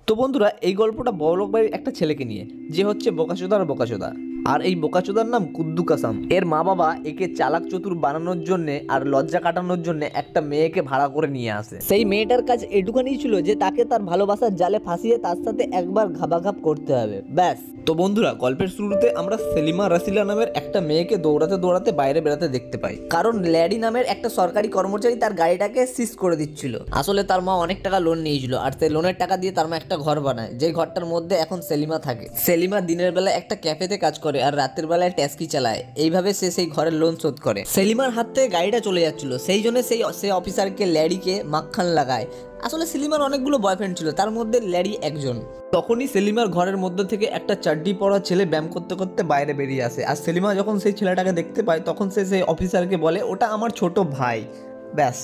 তো বন্ধুরা, এই গল্পটা বড়লোক বাড়ির একটা ছেলেকে নিয়ে, যে হচ্ছে বোকাচোদার বোকাচোদা। আর এই বোকাচোদার নাম কুদ্দু কাসাম। এর মা বাবা একে চালাক চতুর বানানোর জন্য আর লজ্জা কাটানোর জন্য একটা মেয়েকে ভাড়া করে নিয়ে আসে। সেই মেয়েটার কাজ এটুখানি ছিল যে তাকে তার ভালোবাসার জালে ফাঁসিয়ে তার সাথে একবার ঘাবাঘাপ করতে হবে, ব্যাস। তো বন্ধুরা, গল্পের শুরুতে আমরা সেলিমা রাসিলা নামের একটা মেয়েকে দৌড়াতে দৌড়াতে বাইরে বেড়াতে দেখতে পাই, কারণ ল্যাডি নামের একটা সরকারি কর্মচারী তার গাড়িটাকে সিজ করে দিচ্ছিল। আসলে তার মা অনেক টাকা লোন নিয়েছিল, আর সেই লোনের টাকা দিয়ে তার মা একটা ঘর বানায়, যে ঘরটার মধ্যে এখন সেলিমা থাকে। সেলিমা দিনের বেলা একটা ক্যাফেতে কাজ করে আর রাতের বেলায় ট্যাক্সি চালায়। এইভাবে সে সেই ঘরের লোন শোধ করে। সেলিমার হাত থেকে গাড়িটা চলে যাচ্ছিল, সেই জন্য সে অফিসারকে ল্যাডিকে মাখখান লাগায়। আসলে সেলিমার অনেকগুলো বয়ফ্রেন্ড ছিল, তার মধ্যে ল্যাডি একজন। তখনই সেলিমার ঘরের মধ্যে থেকে একটা চাড্ডি পরা ছেলে ব্যায়াম করতে করতে বাইরে বেরিয়ে আসে। আর সেলিমা যখন সেই ছেলেটাকে দেখতে পায়, তখন সে সেই অফিসারকে বলে, ওটা আমার ছোট ভাই, ব্যাস।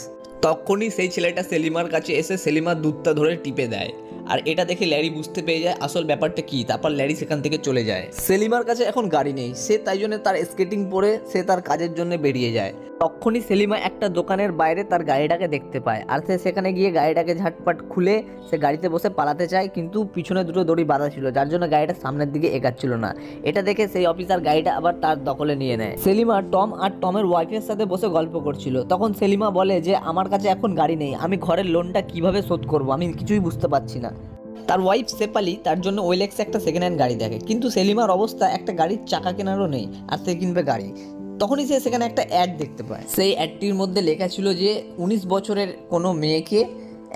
তখনই সেই ছেলেটা সেলিমার কাছে এসে সেলিমার দুধটা ধরে টিপে দেয়। আর এটা দেখে ল্যারি বুঝতে পেরে যায় আসল ব্যাপারটা কি। তারপর ল্যারি সেখান থেকে চলে যায়। সেলিমার কাছে এখন গাড়ি নেই, সে তাই জন্য তার স্কেটিং পরে সে তার কাজের জন্য বেরিয়ে যায়। তখনই সেলিমা একটা দোকানের বাইরে তার গাড়িটাকে দেখতে পায়, আর সে সেখানে গিয়ে গাড়িটাকে ঝাটপাট খুলে সে গাড়িতে বসে পালাতে চায়, কিন্তু পিছনে দুটো দড়ি বাঁধা ছিল, যার জন্য গাড়িটা সামনের দিকে এগাচ্ছিল না। এটা দেখে সেই অফিসার গাড়িটা আবার তার দখলে নিয়ে নেয়। সেলিমা টম আর টমের ওয়াইফের সাথে বসে গল্প করছিল। তখন সেলিমা বলে যে আমার কাছে এখন গাড়ি নেই, আমি ঘরের লোনটা কিভাবে শোধ করবো, আমি কিছুই বুঝতে পারছি না। তার ওয়াইফ শেফালি তার জন্য ওয়েলেক্সে একটা সেকেন্ড হ্যান্ড গাড়ি দেখে, কিন্তু সেলিমার অবস্থা একটা গাড়ির চাকা কেনারও নেই, আর সে কিনবে গাড়ি। তখনই সে সেখানে একটা অ্যাড দেখতে পায়। সেই অ্যাডটির মধ্যে লেখা ছিল যে 19 বছরের কোনো মেয়েকে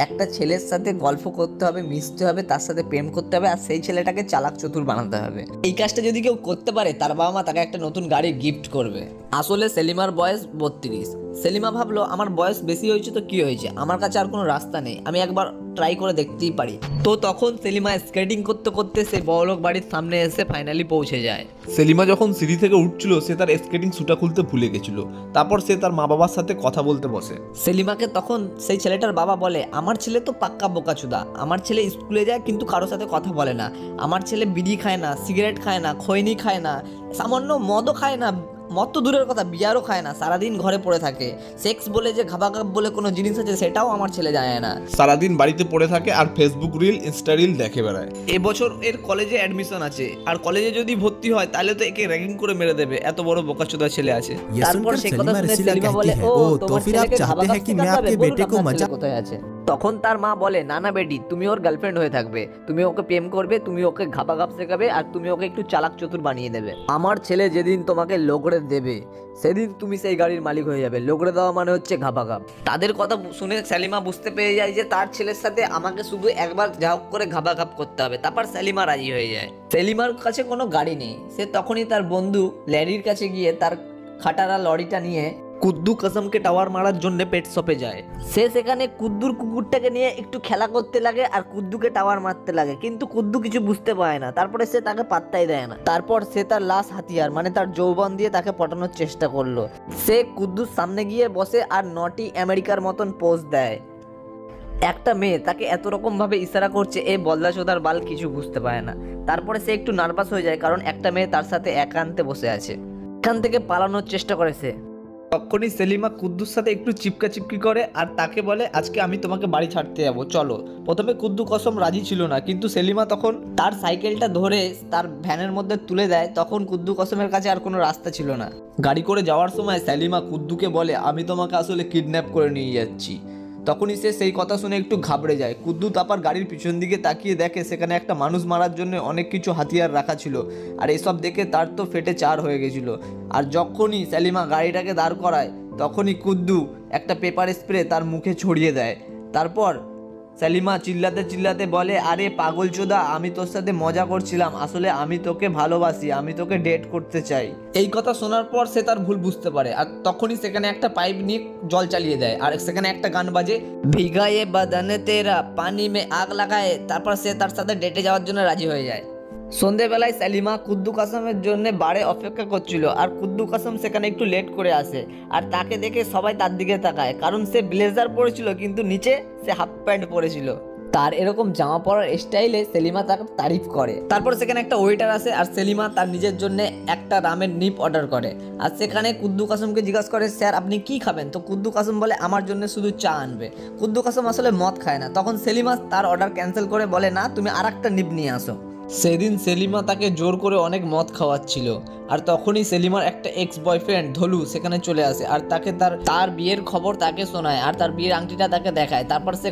একটা ছেলের সাথে গল্প করতে হবে, মিশতে হবে, তার সাথে প্রেম করতে হবে, আর সেই ছেলেটাকে চালাক চতুর বানাতে হবে। এই কাজটা যদি কেউ করতে পারে, তার বাবা মা তাকে একটা নতুন গাড়ি গিফট করবে। আসলে সেলিমার বয়স 32। সেলিমা ভাবলো আমার বয়স বেশি হয়েছে তো কি হয়েছে, আমার কাছে আর কোনো রাস্তা নেই, আমি একবার ট্রাই করে দেখতেই পারি। তো তখন সেলিমা স্কেটিং করতে করতে সেই বড়লোক বাড়ির সামনে এসে ফাইনালি পৌঁছে যায়। সেলিমা যখন সিঁড়ি থেকে উঠছিল, সে তার স্কেটিং শুটা খুলতে ভুলে গেছিল। তারপর সে তার মা বাবার সাথে কথা বলতে বসে। সেলিমাকে তখন সেই ছেলেটার বাবা বলে, আমার ছেলে তো পাক্কা বোকাচোদা, আমার ছেলে স্কুলে যায় কিন্তু কারোর সাথে কথা বলে না, আমার ছেলে বিড়ি খায় না, সিগারেট খায় না, খৈনি খায় না, সামান্য মদও খায় না, মদ তো দূরের কথা বিয়ারও খায় না, সারাদিন ঘরে পড়ে থাকে। সেক্স বলে যে ঘাবাঘাব বলে কোনো জিনিস আছে সেটাও আমার ছেলে জানে না। সারাদিন বাড়িতে পড়ে থাকে আর ফেসবুক রিল, ইনস্টা রিল দেখে বেড়ায়। এবছর এর কলেজে অ্যাডমিশন আছে, আর কলেজে যদি ভর্তি হয় তাহলে তো একে র্যাগিং করে মেরে দেবে, এত বড় বোকাচোদা ছেলে আছে। তারপর সেই কথা শুনে সেলিমা বলে, ও তোমার ছেলেকে ঘাবাঘাব শেখাতে হবে, বলুন আপনার ছেলে কোথায় আছে। তখন তার মা বলে, না না বেটি, তুমি ওর গার্লফ্রেন্ড হয়ে থাকবে, তুমি ওকে প্রেম করবে, তুমি ওকে ঘাবাঘাব শেখাবে, আর তুমি ওকে একটু চালাক চতুর বানিয়ে দেবে। আমার ছেলে যেদিন তোমাকে লোকড়ে দেবে সেদিন তুমি সেই গাড়ির মালিক হয়ে যাবে। লোকড়ে দেওয়া মানে হচ্ছে ঘাবাঘাব। তাদের কথা শুনে সেলিমা বুঝতে পেরে যায় যে তার ছেলের সাথে আমাকে শুধু একবার যা হোক করে ঘাবাঘাব করতে হবে। তারপর সেলিমা রাজি হয়ে যায়। সেলিমার কাছে কোনো গাড়ি নেই, সে তখনই তার বন্ধু ল্যারির কাছে গিয়ে তার খাটারা লরিটা নিয়ে কুদ্দু কাসমকে টাওয়ার মারার জন্য পেট শপে যায়। সে সেখানে কুদ্দুর কুকুরটাকে নিয়ে একটু খেলা করতে লাগে আর কুদ্দুকে টাওয়ার মারতে লাগে, কিন্তু কুদ্দু কিছু বুঝতে পারে না। তারপরে সে তাকে পাত্তাই দেয় না। তারপর সে তার লাশ হাতিয়ার মানে তার যৌবন দিয়ে তাকে পটানোর চেষ্টা করলো। সে কুদ্দুর সামনে গিয়ে বসে আর নটি আমেরিকার মতন পোজ দেয়। একটা মেয়ে তাকে এত রকম ভাবে ইশারা করছে, এই বলদাচোদার বাল কিছু বুঝতে পারে না। তারপরে সে একটু নার্ভাস হয়ে যায়, কারণ একটা মেয়ে তার সাথে একান্তে বসে আছে। এখান থেকে পালানোর চেষ্টা করে সে। তখনই সেলিমা কুদ্দুর সাথে একটু চিপকা চিপকি করে আর তাকে বলে, আজকে আমি তোমাকে বাড়ি ছাড়তে যাবো, চলো। প্রথমে কুদ্দু কসম রাজি ছিল না, কিন্তু সেলিমা তখন তার সাইকেলটা ধরে তার ভ্যানের মধ্যে তুলে দেয়। তখন কুদ্দু কসমের কাছে আর কোনো রাস্তা ছিল না। গাড়ি করে যাওয়ার সময় সেলিমা কুদ্দুকে বলে, আমি তোমাকে আসলে কিডন্যাপ করে নিয়ে যাচ্ছি। তখনই সে সেই কথা শুনে একটু ঘাবড়ে যায়। কুদ্দু তারপর গাড়ির পিছন দিকে তাকিয়ে দেখে সেখানে একটা মানুষ মারার জন্য অনেক কিছু হাতিয়ার রাখা ছিল, আর এসব দেখে তার তো ফেটে চার হয়ে গেছিল। আর যখনই সেলিমা গাড়িটাকে দাঁড় করায়, তখনই কুদ্দু একটা পেপার স্প্রে তার মুখে ছড়িয়ে দেয়। তারপর সেলিমা চিল্লাতে চিল্লাতে বলে, আরে পাগল চোদা, আমি তোর সাথে মজা করছিলাম, আসলে আমি তোকে ভালোবাসি, আমি তোকে ডেট করতে চাই। এই কথা শোনার পর সে তার ভুল বুঝতে পারে, আর তখনই সেখানে একটা পাইপ নিয়ে জল চালিয়ে দেয়, আর সেখানে একটা গান বাজে, ভিগায়ে বাদানে তেরা পানি মে আগ লাগায়। তারপর সে তার সাথে ডেটে যাওয়ার জন্য রাজি হয়ে যায়। সন্ধ্যেবেলায় সেলিমা কুদ্দু কাসমের জন্য বারে অপেক্ষা করছিল, আর কুদ্দু কাসম সেখানে একটু লেট করে আসে। আর তাকে দেখে সবাই তার দিকে তাকায়, কারণ সে ব্লেজার পরেছিল কিন্তু নিচে সে হাফ প্যান্ট পরেছিল। তার এরকম জামা পরার স্টাইলে সেলিমা তাকে তারিফ করে। তারপর সেখানে একটা ওয়েটার আসে আর সেলিমা তার নিজের জন্য একটা রামের নিপ অর্ডার করে। আর সেখানে কুদ্দু কাসেমকে জিজ্ঞাসা করে, স্যার আপনি কি খাবেন? তো কুদ্দু কাসেম বলে আমার জন্য শুধু চা আনবে। কুদ্দু কাসেম আসলে মদ খায় না। তখন সেলিমা তার অর্ডার ক্যান্সেল করে বলে, না তুমি আর একটা নিপ নিয়ে আসো। সেদিন সেলিমা তাকে জোর করে অনেক মদ খাওয়াচ্ছিল। আর তখনই সেলিমার একটা এক্স বয়ফ্রেন্ড ধলু সেখানে চলে আসে আর তাকে তার বিয়ের খবর তাকে শোনায় আর তার বিয়ের আংটিটা তাকে দেখায়। তারপর সে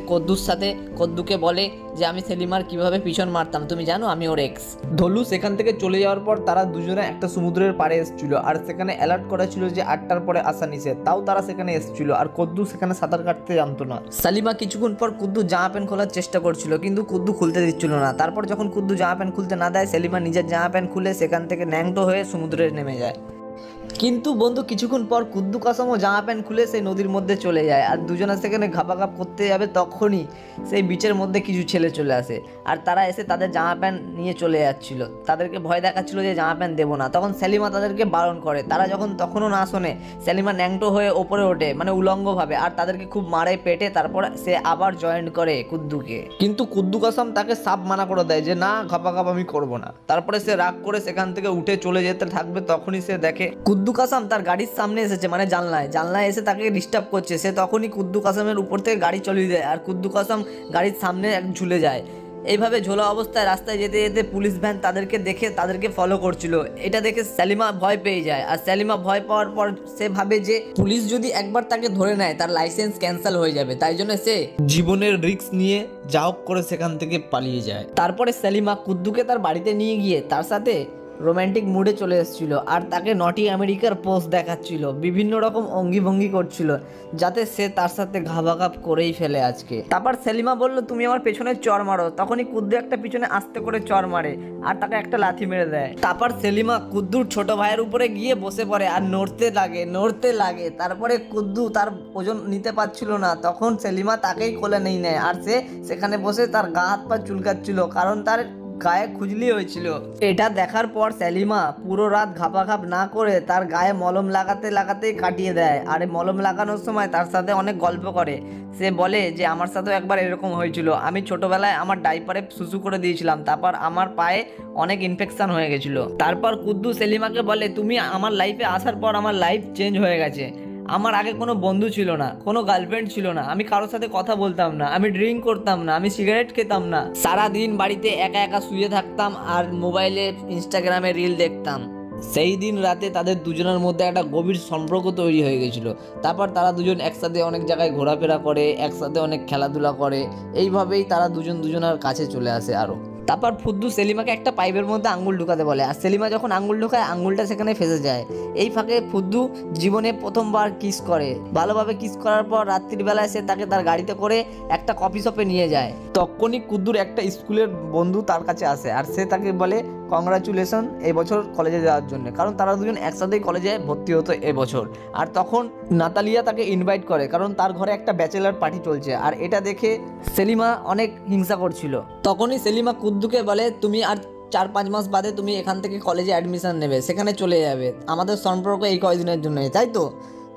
কদ্দুকে বলে যে আমি সেলিমার কিভাবে পিছন মারতাম তুমি জানো, আমি ওর এক্স। ধলু সেখান থেকে চলে যাওয়ার পর তারা দুজনে একটা সমুদ্রের পাড়ে এসেছিল আর সেখানে অ্যালার্ট করা ছিল যে 8টার পরে আসা নিষেধ। তাও তারা সেখানে এসেছিল আর কদ্দু সেখানে সাঁতার কাটতে জানতো না। সালিমা কিছুক্ষণ পর কুদ্দু জামা প্যান্ট খোলার চেষ্টা করছিল কিন্তু কুদ্দু খুলতে দিচ্ছিল না। তারপর যখন কুদ্দু জামা প্যান্ট খুলতে না দেয়, সেলিমা নিজের জামা প্যান্ট খুলে সেখান থেকে ন্যাংটো হয়ে সমুদ্রে নেমে যায়। কিন্তু বন্ধু কিছুক্ষণ পর কুদ্দু কাসেমও জামা প্যান্ট খুলে সেই নদীর মধ্যে চলে যায় আর দুজনে সেখানে ঘাপাঘাপ করতে যাবে। তখনই সেই বিচের মধ্যে কিছু ছেলে চলে আসে আর তারা এসে তাদের জামা প্যান্ট নিয়ে চলে যাচ্ছিল। তাদেরকে ভয় দেখাচ্ছিল যে জামা প্যান্ট দেবো না। তখন সেলিমা তাদেরকে বারণ করে। তারা যখন তখনও না শোনে, সেলিমা ন্যাংটো হয়ে ওপরে ওঠে মানে উলঙ্গভাবে আর তাদেরকে খুব মারে পেটে। তারপর সে আবার জয়েন করে কুদ্দুকে, কিন্তু কুদ্দু কাসেম তাকে সাপ মানা করে দেয় যে না ঘাপাঘাপ আমি করবো না। তারপরে সে রাগ করে সেখান থেকে উঠে চলে যেতে থাকবে। তখনই সে দেখে কুদ্দু কাসেম তার গাড়ির সামনে এসেছে মানে জানলায় এসে তাকে ডিস্টার্ব করছে। সে তখনই কুদ্দু কাসেমের উপর থেকে গাড়ি চলিয়ে দেয় আর কুদ্দু কাসেম গাড়ির সামনে ঝুলে যায়। এইভাবে ঝোলা অবস্থায় রাস্তায় যেতে যেতে পুলিশ ভ্যান তাদেরকে দেখে তাদেরকে ফলো করছিল। এটা দেখে সেলিমা ভয় পেয়ে যায় আর সেলিমা ভয় পাওয়ার পর সে ভাবে যে পুলিশ যদি একবার তাকে ধরে নেয় তার লাইসেন্স ক্যান্সেল হয়ে যাবে। তাই জন্য সে জীবনের রিস্ক নিয়ে যা হোক করে সেখান থেকে পালিয়ে যায়। তারপরে সেলিমা কুদ্দুকে তার বাড়িতে নিয়ে গিয়ে তার সাথে রোম্যান্টিক মুডে চলে এসেছিল আর তাকে নটি আমেরিকার পোস্ট দেখাচ্ছিল, বিভিন্ন রকম অঙ্গি ভঙ্গি করছিল যাতে সে তার সাথে ঘাবাঘাপ করেই ফেলে আজকে। তারপর সেলিমা বলল তুমি আমার পেছনে চড় মারো। তখনই কুদ্দু একটা পিছনে আস্তে করে চড় মারে আর তাকে একটা লাথি মেরে দেয়। তারপর সেলিমা কুদ্দুর ছোট ভাইয়ের উপরে গিয়ে বসে পড়ে আর নড়তে লাগে। তারপরে কুদ্দু তার ওজন নিতে পারছিল না। তখন সেলিমা তাকেই কোলে নিয়ে নেয় আর সে সেখানে বসে তার গা হাত পা চুলকাচ্ছিল কারণ তার গায়ে খুজলি হয়েছিল। এটা দেখার পর সেলিমা পুরো রাত ঘাপাঘাপ না করে তার গায়ে মলম লাগাতেই কাটিয়ে দেয়। আর মলম লাগানোর সময় তার সাথে অনেক গল্প করে। সে বলে যে আমার সাথেও একবার এরকম হয়েছিল, আমি ছোটবেলায় আমার ডাইপারে সুসু করে দিয়েছিলাম, তারপর আমার পায়ে অনেক ইনফেকশন হয়ে গেছিল। তারপর কুদ্দু সেলিমাকে বলে তুমি আমার লাইফে আসার পর আমার লাইফ চেঞ্জ হয়ে গেছে। আমার আগে কোনো বন্ধু ছিল না, কোনো গার্লফ্রেন্ড ছিল না, আমি কারোর সাথে কথা বলতাম না, আমি ড্রিঙ্ক করতাম না, আমি সিগারেট খেতাম না, সারাদিন বাড়িতে একা একা শুয়ে থাকতাম আর মোবাইলে ইনস্টাগ্রামে রিল দেখতাম। সেই দিন রাতে তাদের দুজনের মধ্যে একটা গভীর সম্পর্ক তৈরি হয়ে গেছিল। তারপর তারা দুজন একসাথে অনেক জায়গায় ঘোরাফেরা করে, একসাথে অনেক খেলাধুলা করে। এইভাবেই তারা দুজনের কাছে চলে আসে আরও। তারপর ফুদ্দু সেলিমাকে একটা পাইপের মধ্যে আঙ্গুল ঢুকাতে বলে আর সেলিমা যখন আঙ্গুল ঢুকায় আঙ্গুলটা সেখানে ফেসে যায়। এই ফাঁকে ফুদ্দু জীবনে প্রথমবার কিস করে। ভালোভাবে কিস করার পর রাত্রিবেলায় সে তাকে তার গাড়িতে করে একটা কফি শপে নিয়ে যায়। তখনই কুদ্দুর একটা স্কুলের বন্ধু তার কাছে আসে আর সে তাকে বলে কংগ্রাচুলেশন এই বছর কলেজে যাওয়ার জন্য, কারণ তারা দুজন একসাথেই কলেজে ভর্তি হতো এবছর। আর তখন নাতালিয়া তাকে ইনভাইট করে কারণ তার ঘরে একটা ব্যাচেলার পার্টি চলছে আর এটা দেখে সেলিমা অনেক হিংসা করছিল। তখনই সেলিমা কুদ্দুকে বলে তুমি আর 4-5 মাস বাদে তুমি এখান থেকে কলেজে অ্যাডমিশন নেবে, সেখানে চলে যাবে, আমাদের সম্পর্ক এই কয়েকদিনের জন্যই, তাই তো?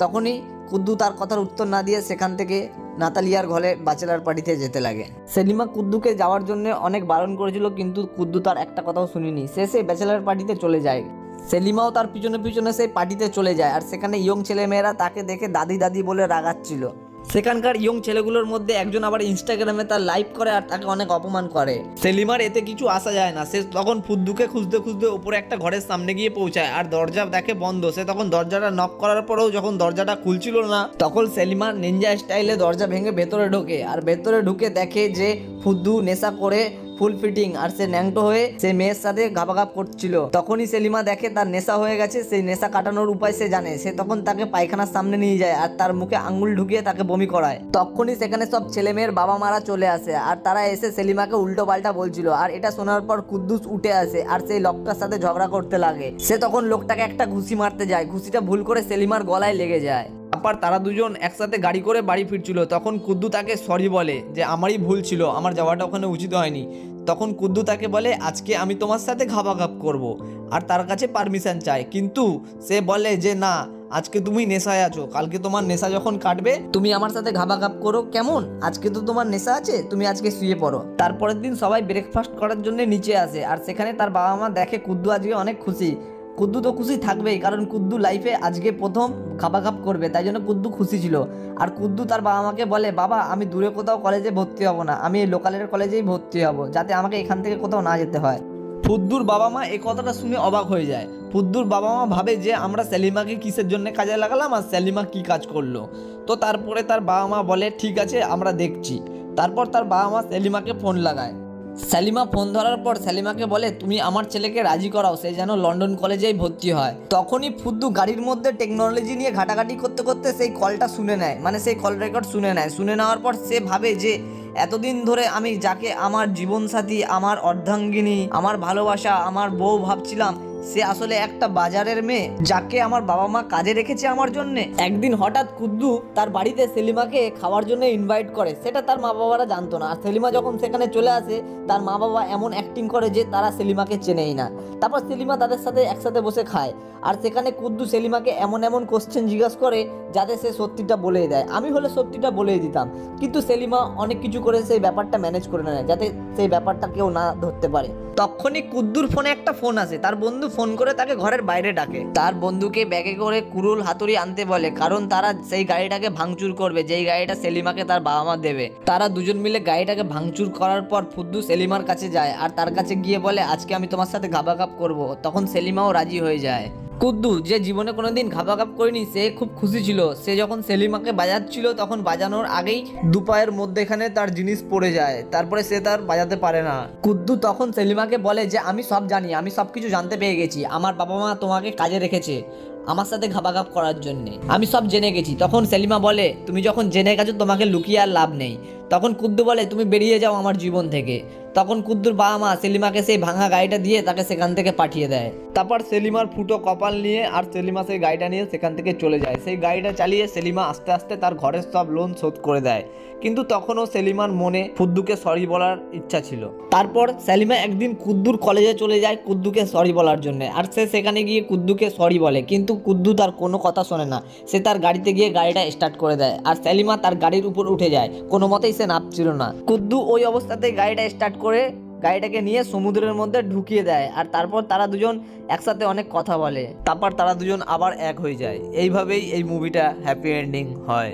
তখনই কুদ্দু তার কথার উত্তর না দিয়ে সেখান থেকে নাতালিয়ার ঘরে ব্যাচেলার পার্টিতে যেতে লাগে। সেলিমা কুদ্দুকে যাওয়ার জন্য অনেক বারণ করেছিল কিন্তু কুদ্দু তার একটা কথাও শুনিনি। সে ব্যাচেলার পার্টিতে চলে যায়। সেলিমাও তার পিছনে সেই পার্টিতে চলে যায় আর সেখানে ইয়ং ছেলেমেয়েরা তাকে দেখে দাদি বলে রাগাচ্ছিল। সেখানকার ইয়ং ছেলেগুলোর মধ্যে একজন আবার ইনস্টাগ্রামে তার লাইভ করে আর তাকে অনেক অপমান করে। সেলিমার এতে কিছু আসা যায় না। সে তখন ফুদ্দুকে খুঁজতে উপরে একটা ঘরের সামনে গিয়ে পৌঁছায় আর দরজা দেখে বন্ধ। সে তখন দরজাটা নক করার পরেও যখন দরজাটা খুলছিল না তখন সেলিমা নিনজা স্টাইলে দরজা ভেঙে ভেতরে ঢোকে আর ভেতরে ঢুকে দেখে যে ফুদ্দু নেশা করে ফুল ফিটিং আর সে ন্যাংটো হয়ে সে মেয়ের সাথে ঘাপাঘাপ করছিল। তখনই সেলিমা দেখে তার নেশা হয়ে গেছে, সেই নেশা কাটানোর উপায় সে জানে। সে তখন তাকে পায়খানার সামনে নিয়ে যায় আর তার মুখে আঙ্গুল ঢুকিয়ে তাকে বমি করায়। তখনই সেখানে সব ছেলে মেয়ের বাবা মারা চলে আসে আর তারা এসে সেলিমাকে উল্টো পাল্টা বলছিল। আর এটা শোনার পর কুদ্দুস উঠে আসে আর সেই লোকটার সাথে ঝগড়া করতে লাগে। সে তখন লোকটাকে একটা ঘুষি মারতে যায়, ঘুষিটা ভুল করে সেলিমার গলায় লেগে যায়। তারপর তারা দুজন একসাথে গাড়ি করে বাড়ি ফিরছিল। তখন কুদ্দু তাকে সরি বলে যে আমারই ভুল ছিল, আমার যাওয়াটা ওখানে উচিত হয়নি। তখন কুদ্দু তাকে বলে আজকে আমি তোমার সাথে ঘাপাঘাপ করব আর তার কাছে পারমিশন চায়, কিন্তু সে বলে যে না আজকে তুমি নেশায় আছো, কালকে তোমার নেশা যখন কাটবে তুমি আমার সাথে ঘাবাঘাপ করো, কেমন? আজকে তো তোমার নেশা আছে, তুমি আজকে শুয়ে পড়ো। তারপরের দিন সবাই ব্রেকফাস্ট করার জন্য নিচে আসে, আর সেখানে তার বাবা মা দেখে কুদ্দু আজকে অনেক খুশি। কুদ্দু তো খুশি থাকবেই, কারণ কুদ্দু লাইফে আজকে প্রথম খাপাখাপ করবে, তাই জন্য কুদ্দু খুশি ছিল। আর কুদ্দু তার বাবা মাকে বলে, বাবা আমি দূরে কোথাও কলেজে ভর্তি হব না, আমি এই লোকালের কলেজেই ভর্তি হব, যাতে আমাকে এখান থেকে কোথাও না যেতে হয়। ফুদ্দুর বাবা মা এই কথাটা শুনে অবাক হয়ে যায়। ফুদ্দুর বাবা মা ভাবে যে আমরা সেলিমাকে কিসের জন্য কাজে লাগালাম আর সেলিমা কি কাজ করলো। তো তারপরে তার বাবা মা বলে ঠিক আছে আমরা দেখছি। তারপর তার বাবা মা সেলিমাকে ফোন লাগায়। সেলিমা ফোন ধরার পর সেলিমাকে বলে তুমি আমার ছেলেকে রাজি করাও, সে যেন লন্ডন কলেজেই ভর্তি হয়। তখনই ফুদ্দু গাড়ির মধ্যে টেকনোলজি নিয়ে ঘাটাঘাটি করতে করতে সেই কলটা শুনে নেয়, মানে সেই কল রেকর্ড শুনে নেয়। শুনে নেওয়ার পর সে ভাবে যে এতদিন ধরে আমি যাকে আমার জীবনসাথী, আমার অর্ধাঙ্গিনী, আমার ভালোবাসা, আমার বউ ভাবছিলাম, সে আসলে একটা বাজারের মেয়ে যাকে আমার বাবা মা কাজে রেখেছে আমার জন্য। একদিন হঠাৎ কুদ্দু তার বাড়িতে সেলিমাকে খাওয়ার জন্য ইনভাইট করে, সেটা তার মা বাবারা জানতো না। আর সেলিমা যখন সেখানে চলে আসে, তার মা বাবা এমন অ্যাক্টিং করে যে তারা সেলিমাকে চেনেই না। তারপর সেলিমা তাদের সাথে একসাথে বসে খায়, আর সেখানে কুদ্দু সেলিমাকে এমন এমন কোশ্চেন জিজ্ঞাসা করে যাতে সে সত্যিটা বলেই দেয়। আমি হলে সত্যিটা বলেই দিতাম, কিন্তু সেলিমা অনেক কিছু করে সেই ব্যাপারটা ম্যানেজ করে নেয় যাতে সেই ব্যাপারটা কেউ না ধরতে পারে। তখনই কুদ্দুর ফোনে একটা ফোন আসে, তার বন্ধু ফোন করে তাকে ঘরের বাইরে ডাকে। তার বন্ধুকে ব্যাগে করে কুরুল হাতুড়ি আনতে বলে, কারণ তারা সেই গাড়িটাকে ভাঙচুর করবে যেই গাড়িটা সেলিমাকে তার বাবা মা দেবে। তারা দুজন মিলে গাড়িটাকে ভাঙচুর করার পর ফুদ্দু সেলিমার কাছে যায় আর তার কাছে গিয়ে বলে আজকে আমি তোমার সাথে ঘাবাঘাপ করব। তখন সেলিমাও রাজি হয়ে যায়। কুদ্দু যে জীবনে কোনোদিন ঘাবাঘাপ করেনি, সে খুব খুশি ছিল। সে যখন সেলিমাকে বাজাচ্ছিল তখন বাজানোর আগেই দুপায়ের মধ্যেখানে তার জিনিস পড়ে যায়, তারপরে সে তার বাজাতে পারে না। কুদ্দু তখন সেলিমাকে বলে যে আমি সব জানি, আমি সব কিছু জানতে পেরে গেছি, আমার বাবা মা তোমাকে কাজে রেখেছে আমার সাথে ঘাবাঘাপ করার জন্যে, আমি সব জেনে গেছি। তখন সেলিমা বলে তুমি যখন জেনে গেছো তোমাকে লুকিয়ে আর লাভ নেই। তখন কুদ্দু বলে তুমি বেরিয়ে যাও আমার জীবন থেকে। তখন কুদ্দুর বাবা মা সেলিমাকে সেই ভাঙা গাড়িটা দিয়ে তাকে সেখান থেকে পাঠিয়ে দেয়। তারপর সেলিমার ফুটো কপাল নিয়ে আর সেলিমা সেই গাড়িটা নিয়ে সেখান থেকে চলে যায়। সেই গাড়িটা চালিয়ে সেলিমা আস্তে আস্তে তার ঘরের সব লোন শোধ করে দেয়, কিন্তু তখনও সেলিমার মনে ফুদ্দুকে সরি বলার ইচ্ছা ছিল। তারপর সেলিমা একদিন কুদ্দুর কলেজে চলে যায় কুদ্দুকে সরি বলার জন্য, আর সে সেখানে গিয়ে কুদ্দুকে সরি বলে, কিন্তু কুদ্দু তার কোনো কথা শোনে না। সে তার গাড়িতে গিয়ে গাড়িটা স্টার্ট করে দেয়, আর সেলিমা তার গাড়ির উপর উঠে যায়। কোনো মতেই সে নামছিল না। কুদ্দু ওই অবস্থাতেই গাড়িটা স্টার্ট করে গাড়িটাকে নিয়ে সমুদ্রের মধ্যে ঢুকিয়ে দেয়, আর তারপর তারা দুজন একসাথে অনেক কথা বলে। তারপর তারা দুজন আবার এক হয়ে যায়। এইভাবেই এই মুভিটা হ্যাপি এন্ডিং হয়।